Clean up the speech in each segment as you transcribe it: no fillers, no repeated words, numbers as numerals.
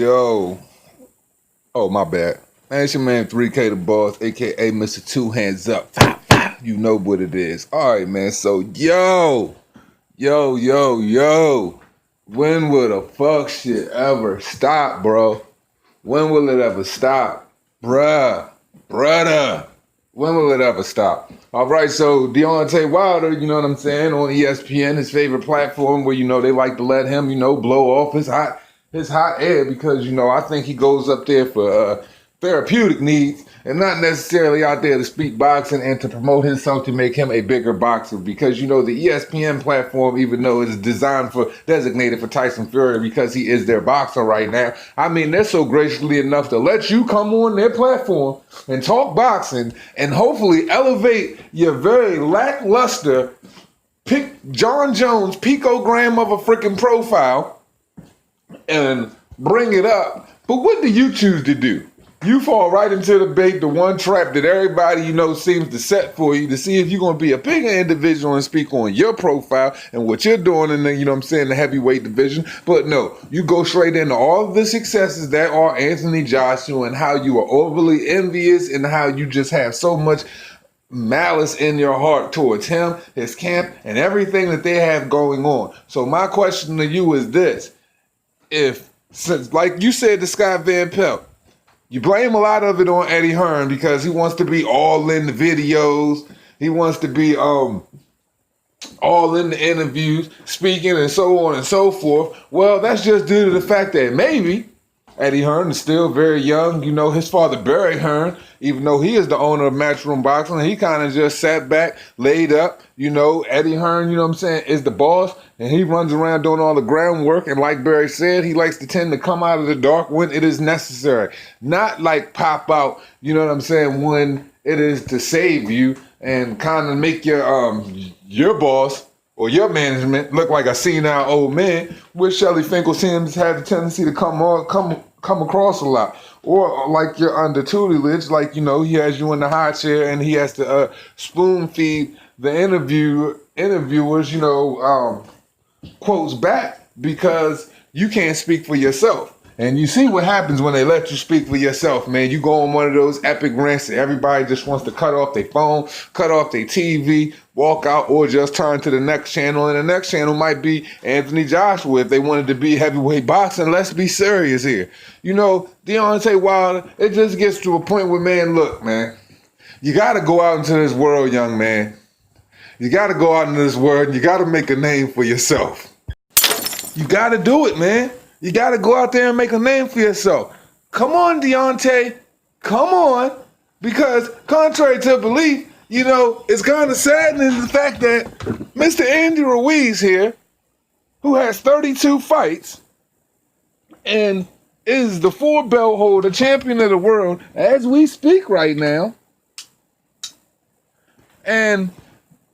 Yo. Oh, my bad. Man, it's your man 3K the Boss, aka Mr. Two Hands Up. You know what it is. Alright, man. So, yo. When will the fuck shit ever stop, bro? When will it ever stop? Brother. When will it ever stop? Alright, so Deontay Wilder, you know what I'm saying, on ESPN, his favorite platform where, they like to let him, blow off his hot air because, I think he goes up there for therapeutic needs and not necessarily out there to speak boxing and to promote himself to make him a bigger boxer because, the ESPN platform, even though it's designated for Tyson Fury because he is their boxer right now, I mean, they're so graciously enough to let you come on their platform and talk boxing and hopefully elevate your very lackluster John Jones picogram of a freaking profile and bring it up. But what do you choose to do? You fall right into the bait, the one trap that everybody seems to set for you to see if you're going to be a bigger individual and speak on your profile and what you're doing in the, the heavyweight division. But no, you go straight into all of the successes that are Anthony Joshua and how you are overly envious and how you just have so much malice in your heart towards him, his camp, and everything that they have going on. So my question to you is this. Since, like you said to Scott Van Pelt, you blame a lot of it on Eddie Hearn because he wants to be all in the videos. He wants to be all in the interviews, speaking and so on and so forth. Well, that's just due to the fact that maybe Eddie Hearn is still very young. His father, Barry Hearn, even though he is the owner of Matchroom Boxing, he kind of just sat back, laid up. Eddie Hearn, is the boss, and he runs around doing all the groundwork. And like Barry said, he likes to tend to come out of the dark when it is necessary. Not like pop out, when it is to save you and kind of make your boss or your management look like a senile old man, which Shelly Finkel seems to have the tendency to come across a lot. Or like you're under tutelage, like, he has you in the high chair and he has to spoon feed the interviewers, quotes back because you can't speak for yourself. And you see what happens when they let you speak for yourself, man. You go on one of those epic rants that everybody just wants to cut off their phone, cut off their TV, walk out, or just turn to the next channel. And the next channel might be Anthony Joshua if they wanted to be heavyweight boxing. Let's be serious here. Deontay Wilder, it just gets to a point where, man, look, man, you got to go out into this world, young man. You got to go out into this world and you got to make a name for yourself. You got to do it, man. You got to go out there and make a name for yourself. Come on, Deontay. Come on. Because contrary to belief, it's kind of saddening the fact that Mr. Andy Ruiz here, who has 32 fights and is the 4-belt holder, champion of the world, as we speak right now, and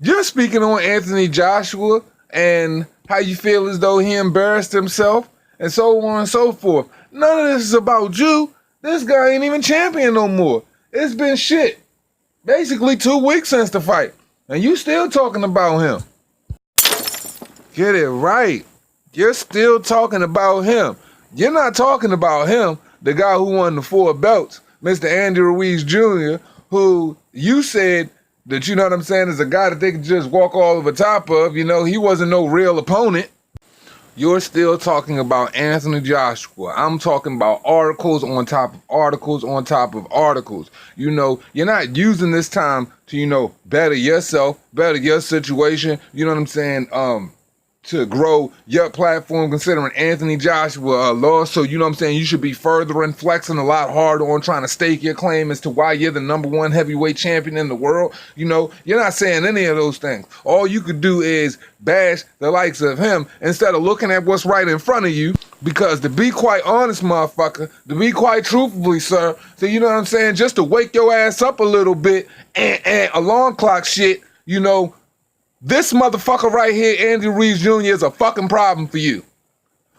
you're speaking on Anthony Joshua and how you feel as though he embarrassed himself, and so on and so forth. None of this is about you. This guy ain't even champion no more. It's been shit. Basically 2 weeks since the fight. And you still talking about him. Get it right. You're still talking about him. You're not talking about him, the guy who won the 4 belts, Mr. Andy Ruiz Jr., who you said that, is a guy that they could just walk all over top of. He wasn't no real opponent. You're still talking about Anthony Joshua. I'm talking about articles on top of articles on top of articles. You're not using this time to, better yourself, better your situation, to grow your platform, considering Anthony Joshua lost. So, you should be further and flexing a lot harder on trying to stake your claim as to why you're the #1 heavyweight champion in the world. You're not saying any of those things. All you could do is bash the likes of him instead of looking at what's right in front of you. Because to be quite honest, motherfucker, to be quite truthfully, sir, so just to wake your ass up a little bit and alarm clock shit, this motherfucker right here, Andy Ruiz Jr., is a fucking problem for you.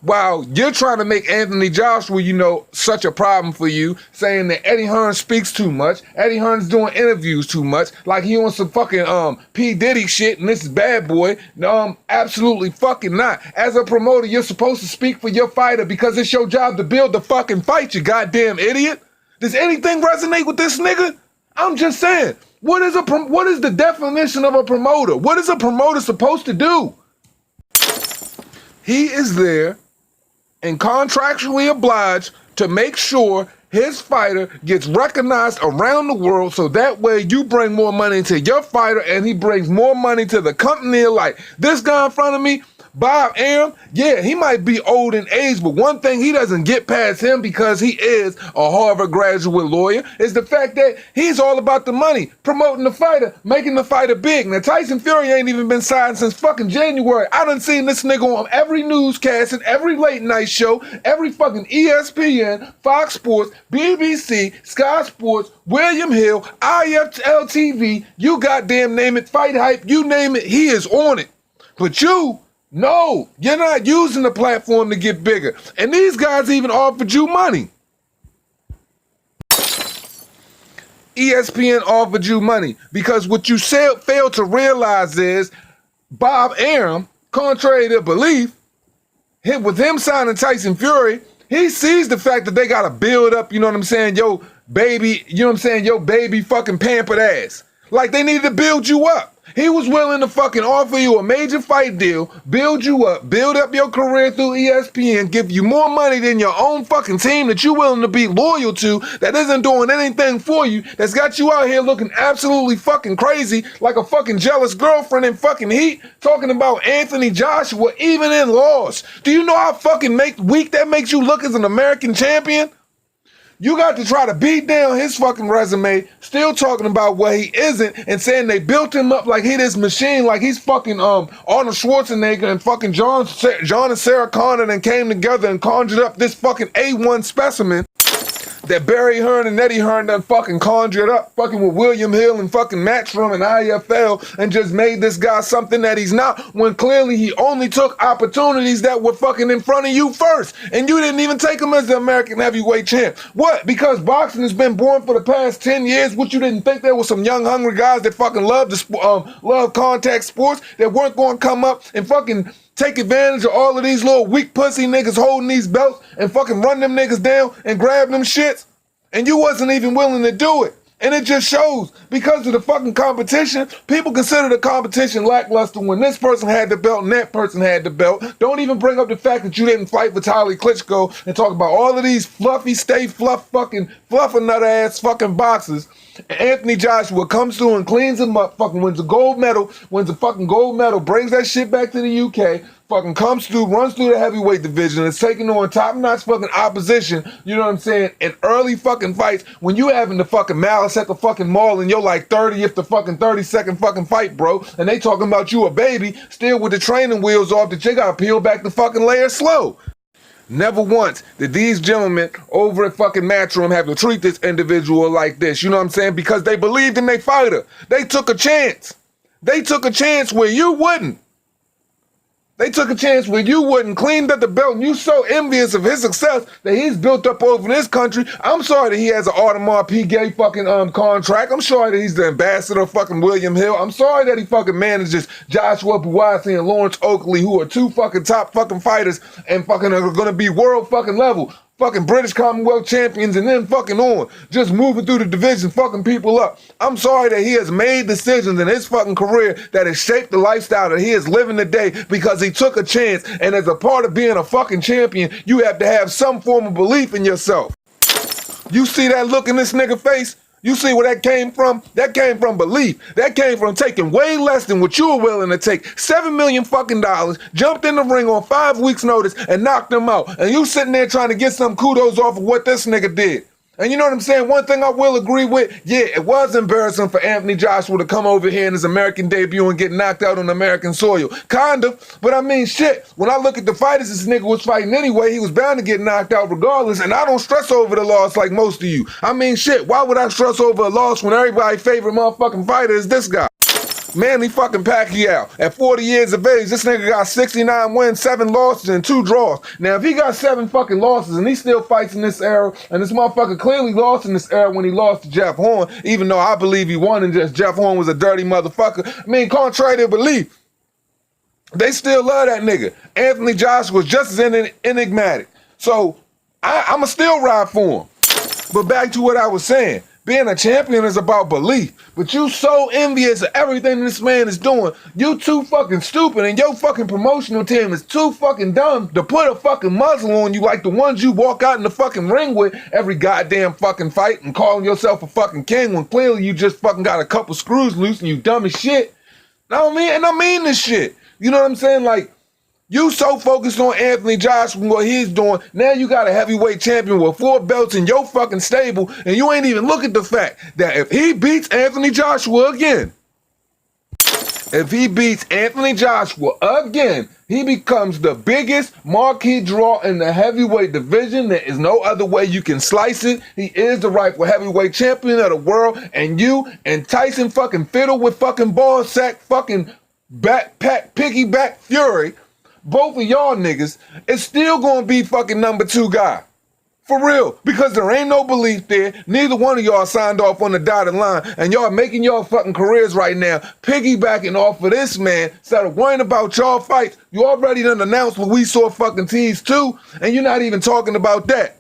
while you're trying to make Anthony Joshua, you know, such a problem for you, saying that Eddie Hearn speaks too much, Eddie Hearn's doing interviews too much, like he on some fucking P. Diddy shit, and this is bad boy. Absolutely fucking not. As a promoter, you're supposed to speak for your fighter because it's your job to build the fucking fight, you goddamn idiot. Does anything resonate with this nigga? I'm just saying, what is the definition of a promoter? What is a promoter supposed to do? He is there and contractually obliged to make sure his fighter gets recognized around the world, so that way you bring more money to your fighter and he brings more money to the company. Like this guy in front of me, Bob Arum, yeah, he might be old in age, but one thing he doesn't get past him, because he is a Harvard graduate lawyer, is the fact that he's all about the money, promoting the fighter, making the fighter big. Now, Tyson Fury ain't even been signed since fucking January. I done seen this nigga on every newscast and every late night show, every fucking ESPN, Fox Sports, BBC, Sky Sports, William Hill, IFL TV, you goddamn name it, Fight Hype, you name it, he is on it. But you, no, you're not using the platform to get bigger. And these guys even offered you money. ESPN offered you money because what you failed to realize is Bob Arum, contrary to belief, with him signing Tyson Fury, he sees the fact that they got to build up, you know what I'm saying, yo baby, you know what I'm saying, yo baby fucking pampered ass. Like they needed to build you up. He was willing to fucking offer you a major fight deal, build you up, build up your career through ESPN, give you more money than your own fucking team that you're willing to be loyal to, that isn't doing anything for you, that's got you out here looking absolutely fucking crazy like a fucking jealous girlfriend in fucking heat, talking about Anthony Joshua even in loss. Do you know how fucking weak that makes you look as an American champion? You got to try to beat down his fucking resume, still talking about what he isn't, and saying they built him up like he this machine, like he's fucking Arnold Schwarzenegger and fucking John and Sarah Connor and came together and conjured up this fucking A1 specimen that Barry Hearn and Eddie Hearn done fucking conjured up, fucking with William Hill and fucking Matchroom and IFL, and just made this guy something that he's not, when clearly he only took opportunities that were fucking in front of you first, and you didn't even take him as the American heavyweight champ. What? Because boxing has been born for the past 10 years, what, you didn't think there was some young hungry guys that fucking love contact sports that weren't going to come up and fucking take advantage of all of these little weak pussy niggas holding these belts and fucking run them niggas down and grab them shits? And you wasn't even willing to do it. And it just shows, because of the fucking competition, people consider the competition lackluster when this person had the belt and that person had the belt. Don't even bring up the fact that you didn't fight Vitaly Klitschko and talk about all of these fluffy, fluffer-nut ass fucking boxers. And Anthony Joshua comes through and cleans him up, fucking wins a gold medal, brings that shit back to the UK, fucking comes through, runs through the heavyweight division, is taking on top-notch fucking opposition, you know what I'm saying, in early fucking fights when you having the fucking malice at the fucking mall and you're like 30th to fucking 32nd fucking fight, bro, and they talking about you a baby, still with the training wheels off that you gotta peel back the fucking layer slow. Never once did these gentlemen over at fucking Matchroom have to treat this individual like this, you know what I'm saying, because they believed in their fighter. They took a chance. They took a chance where you wouldn't. They took a chance where you wouldn't, cleaned up the belt, and you so envious of his success that he's built up over in this country. I'm sorry that he has an Audemars Piguet fucking contract. I'm sorry that he's the ambassador of fucking William Hill. I'm sorry that he fucking manages Joshua Buatsi and Lawrence Oakley, who are two fucking top fucking fighters and fucking are gonna be world fucking level. Fucking British Commonwealth champions and then fucking on. Just moving through the division, fucking people up. I'm sorry that he has made decisions in his fucking career that has shaped the lifestyle that he is living today because he took a chance. And as a part of being a fucking champion, you have to have some form of belief in yourself. You see that look in this nigga face? You see where that came from? That came from belief. That came from taking way less than what you were willing to take. $7 million fucking dollars, jumped in the ring on 5 weeks notice and knocked them out. And you sitting there trying to get some kudos off of what this nigga did. And you know what I'm saying? One thing I will agree with, yeah, it was embarrassing for Anthony Joshua to come over here in his American debut and get knocked out on American soil. Kind of. But I mean, shit, when I look at the fighters this nigga was fighting anyway, he was bound to get knocked out regardless, and I don't stress over the loss like most of you. I mean, shit, why would I stress over a loss when everybody's favorite motherfucking fighter is this guy? Manny fucking Pacquiao, at 40 years of age, this nigga got 69 wins, 7 losses, and 2 draws. Now, if he got 7 fucking losses and he still fights in this era, and this motherfucker clearly lost in this era when he lost to Jeff Horn, even though I believe he won and just Jeff Horn was a dirty motherfucker. I mean, contrary to belief, they still love that nigga. Anthony Joshua was just as enigmatic. So, I'ma still ride for him. But back to what I was saying. Being a champion is about belief, but you so envious of everything this man is doing. You too fucking stupid, and your fucking promotional team is too fucking dumb to put a fucking muzzle on you like the ones you walk out in the fucking ring with every goddamn fucking fight and calling yourself a fucking king when clearly you just fucking got a couple screws loose and you dumb as shit. Know what I mean? And I mean this shit. You know what I'm saying? Like, you so focused on Anthony Joshua and what he's doing, now you got a heavyweight champion with 4 belts in your fucking stable, and you ain't even look at the fact that if he beats Anthony Joshua again, he becomes the biggest marquee draw in the heavyweight division. There is no other way you can slice it. He is the rightful heavyweight champion of the world, and you and Tyson fucking Fiddle with fucking ball sack fucking backpack piggyback Fury, both of y'all niggas is still gonna be fucking number 2 guy. For real. Because there ain't no belief there. Neither one of y'all signed off on the dotted line. And y'all making y'all fucking careers right now piggybacking off of this man instead of worrying about y'all fights. You already done announced what we saw fucking tease too. And you're not even talking about that.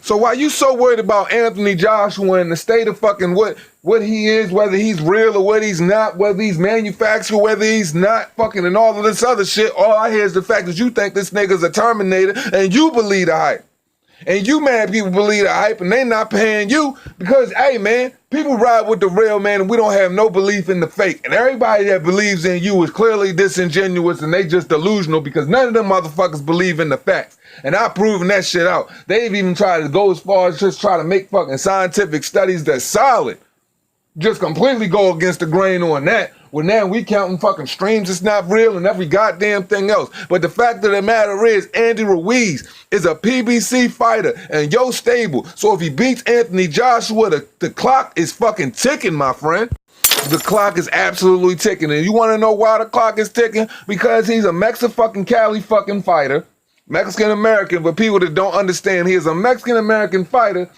So while you so worried about Anthony Joshua and the state of fucking what he is, whether he's real or what he's not, whether he's manufactured, whether he's not fucking and all of this other shit, all I hear is the fact that you think this nigga's a Terminator and you believe the hype. And you mad people believe the hype and they not paying you because, hey man, people ride with the real man and we don't have no belief in the fake. And everybody that believes in you is clearly disingenuous and they just delusional because none of them motherfuckers believe in the facts. And I've proven that shit out. They've even tried to go as far as just try to make fucking scientific studies that's solid. Just completely go against the grain on that. Well, now we counting fucking streams it's not real and every goddamn thing else. But the fact of the matter is, Andy Ruiz is a PBC fighter and yo stable. So if he beats Anthony Joshua, the clock is fucking ticking, my friend. The clock is absolutely ticking. And you want to know why the clock is ticking? Because he's a Mexican-fucking-Cali fucking fighter. Mexican-American, but people that don't understand, he is a Mexican-American fighter.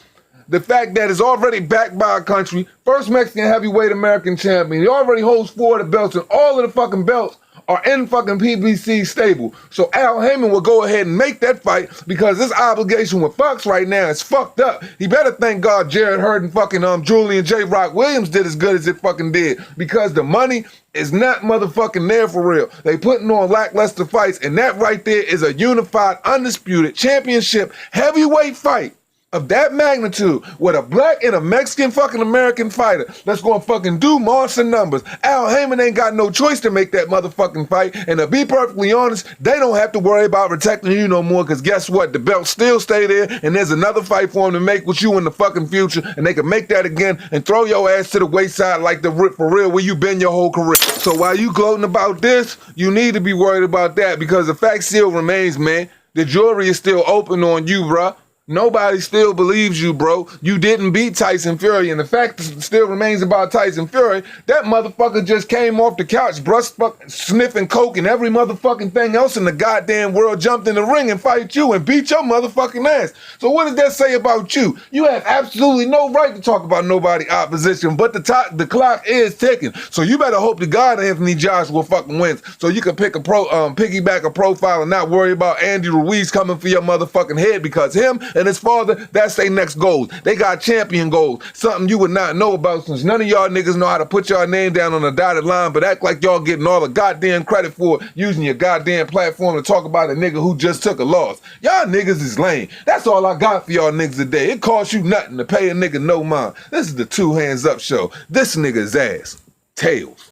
The fact that it's already backed by a country, first Mexican heavyweight American champion. He already holds 4 of the belts, and all of the fucking belts are in fucking PBC stable. So Al Heyman will go ahead and make that fight because this obligation with Fox right now is fucked up. He better thank God Jared Hurd and fucking Julian J. Rock Williams did as good as it fucking did because the money is not motherfucking there for real. They putting on lackluster fights, and that right there is a unified, undisputed championship heavyweight fight of that magnitude with a black and a Mexican fucking American fighter that's gonna fucking do monster numbers. Al Heyman ain't got no choice to make that motherfucking fight, and to be perfectly honest, they don't have to worry about protecting you no more because guess what? The belts still stay there and there's another fight for them to make with you in the fucking future, and they can make that again and throw your ass to the wayside like the for real where you been your whole career. So while you gloating about this, you need to be worried about that because the fact still remains, man. The jury is still open on you, bruh. Nobody still believes you, bro. You didn't beat Tyson Fury, and the fact still remains about Tyson Fury, that motherfucker just came off the couch, sniffing coke and every motherfucking thing else in the goddamn world, jumped in the ring and fight you and beat your motherfucking ass. So what does that say about you? You have absolutely no right to talk about nobody opposition, but the clock is ticking. So you better hope to God Anthony Joshua fucking wins, so you can piggyback a profile and not worry about Andy Ruiz coming for your motherfucking head because him and his father, that's their next goals. They got champion goals, something you would not know about since none of y'all niggas know how to put y'all name down on a dotted line, but act like y'all getting all the goddamn credit for using your goddamn platform to talk about a nigga who just took a loss. Y'all niggas is lame. That's all I got for y'all niggas today. It costs you nothing to pay a nigga no mind. This is the 2 Hands Up show. This nigga's ass. Tails.